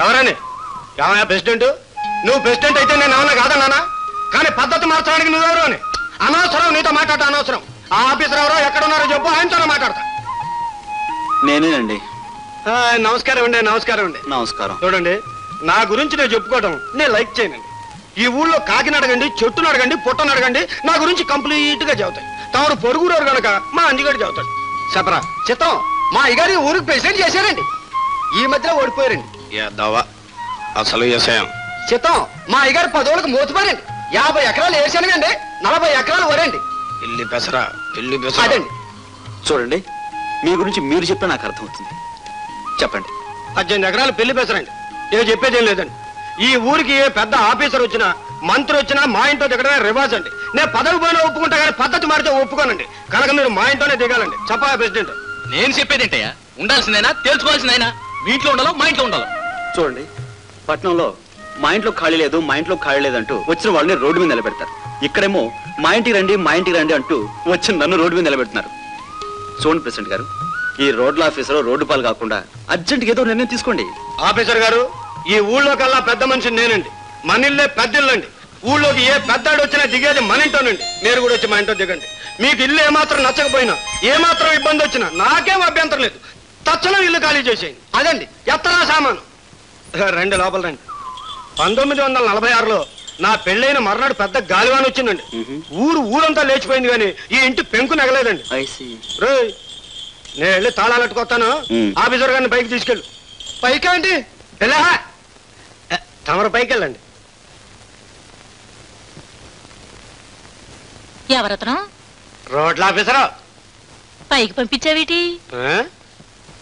ఎవరని? ఏమయ్యా ప్రెసిడెంట్? నువ్వు ప్రెసిడెంట్ అయితే నేను ఏమన్నా కాదన్నానా? కానీ పద్ధతి మార్చడానికి నువ్వెవరు అని. అనవసరం నీతో మాట్లాడటం అనవసరం. ఆ ఆఫీసర్ ఎవరో ఎక్కడున్నారో చెప్పు, ఆయనతోనే మాట్లాడతా. నేనేనండి. నమస్కారం అండి. నమస్కారం అండి. నమస్కారం. చూడండి, నా గురించి నేను చెప్పుకోవడం నేను లైక్ చేయనండి. ఈ ఊళ్ళో కాకిని అడగండి, చెట్టును అడగండి, పుట్టను అడగండి, నా గురించి కంప్లీట్ గా చెబుతాయి. తమరు పొరుగురు కనుక మా అంజిగాడు చెబుతాడు. చెప్పరా చిత్తం, మా అయ్యగారి ఊరికి ప్రెసిడెంట్ చేశారండి. ఈ మధ్యలో ఓడిపోయారండి. అసలు చిత్తం, మా అయ్యగారు 10 రోజులకు మోతుపారండి. 50 ఎకరాలు వేసానుగండి, 40 ఎకరాలు వరండి. పెళ్లి పెసరా అదండి. చూడండి, మీ గురించి మీరు చెప్తే నాకు అర్థమవుతుంది. చెప్పండి. 18 ఎకరాలు పెళ్లి పెసరండి. నేను చెప్పేదేం లేదండి. ఈ ఊరికి ఏ పెద్ద ఆఫీసర్ వచ్చినా, మంత్రి వచ్చినా మా ఇంట్లో దిగడమే రివాజ్ అండి. నేను పదవి పోయినా ఒప్పుకుంటా, కానీ పద్ధతి మారితే ఒప్పుకోనండి. కనుక మీరు మా ఇంట్లోనే దిగాలండి. చెప్పా ప్రెసిడెంట్. నేను చెప్పేది ఏంటయ్యా? ఉండాల్సిందైనా తెలుసుకోవాల్సిందైనా మీ ఇంట్లో ఉండాలో మా ఇంట్లో ఉండాలో. చూడండి, పట్నంలో మా ఇంట్లో ఖాళీ లేదు, మా ఇంట్లో ఖాళీ లేదంటూ వచ్చిన వాళ్ళని రోడ్డు మీద నిలబెడతారు. ఇక్కడేమో మా ఇంటికి రండి, మా ఇంటికి రండి అంటూ వచ్చి నన్ను రోడ్డు మీద నిలబెడుతున్నారు. చూడండి ప్రెసిడెంట్ గారు, ఈ రోడ్ల ఆఫీసర్ రోడ్డు పాలు కాకుండా అర్జెంట్గా ఏదో నిర్ణయం తీసుకోండి. ఆఫీసర్ గారు, ఈ ఊళ్ళో కల్లా పెద్ద మనిషి నేనండి. మన ఇల్లే పెద్ద ఇల్లండి. ఊళ్ళోకి ఏ పెద్దాడు వచ్చినా దిగేది మన ఇంటోనండి. మీరు కూడా వచ్చి మా ఇంట్లో దిగండి. మీకు ఇల్లు ఏమాత్రం నచ్చకపోయినా, ఏమాత్రం ఇబ్బంది వచ్చినా నాకేం అభ్యంతరం లేదు. తక్షణం ఇల్లు ఖాళీ చేసేయండి. అదండి ఎత్తరా సామాను. రండి లోపల రండి. 1946లో నా పెళ్ళైన మర్నాడు పెద్ద గాలివాన వచ్చిందండి. ఊరంతా లేచిపోయింది, కానీ ఈ ఇంటి పెంకు నగలేదండి. నేను వెళ్ళి తాళాలు అట్టుకొస్తాను. ఆఫీసర్ గారిని పైకి తీసుకెళ్ళు. పైకా అండి? వెళ్ళా తమరు పైకి వెళ్ళండి. ఎవరతను? రోడ్ల ఆఫీసరా. పైకి పంపించావేటి?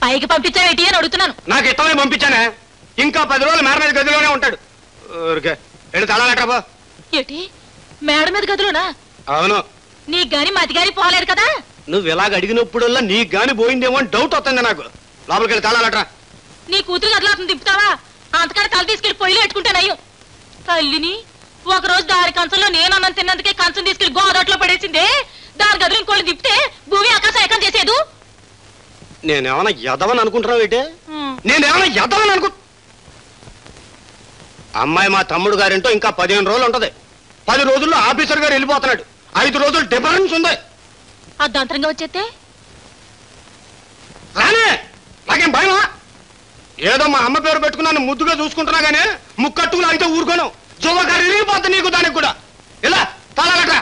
పైకి పంపించావేటి అని అడుగుతున్నాను. నాకు ఇష్టమని పంపించానే. ఇంకా 10 రోజులు మేడ మీద గదిలోనే ఉంటాడు. ఊరికే వెళ్ళి తాళాలట్రా. ఏటి మేడ మీద గదిలోనా? అవును. నీకు గాని మతి గాని పోలేదు కదా. నువ్వు ఇలాగ అడిగినప్పుడల్లా నీకు గాని పోయిందేమో అని డౌట్ వస్తుంది నాకు. లోపలికి వెళ్ళి తాళాలట్రా. నీ కూతురు గదిలోకి దింపుతావా? అంతకాడ తల తీసుకెళ్లి పొయ్యిలో పెట్టుకుంటానయ్యో. తల్లిని ఒకరోజు దారి కంచంలో నేను అన్నం తిన్నందుకే కంచం తీసుకెళ్లి గోదాట్లో పడేసిందే. దాని గదులు ఇంకోళ్ళు దిప్తే భూమి ఆకాశం ఏకం చేసేదు. నేనేమన్నా ఎదవని అనుకుంటున్నావు ఏంటే? నేనేమన్నా ఎదవని అనుకు అమ్మాయి మా తమ్ముడు గారింటో ఇంకా 15 రోజులు ఉంటది. 10 రోజుల్లో ఆఫీసర్ గారు వెళ్ళిపోతున్నాడు. 5 రోజులు డిఫరెన్స్ ఉంది. అర్ధాంతరంగా వచ్చేస్తే రానే, నాకేం భయమా? ఏదో మా అమ్మ పేరు పెట్టుకున్నాను ముద్దుగా చూసుకుంటున్నా గానీ ముక్కట్టుకులు అయితే ఊరుకోను. జువ్వ గారు ఇరిగిపోద్ది నీకు దానికి కూడా. ఇలా తాళాలట్రా.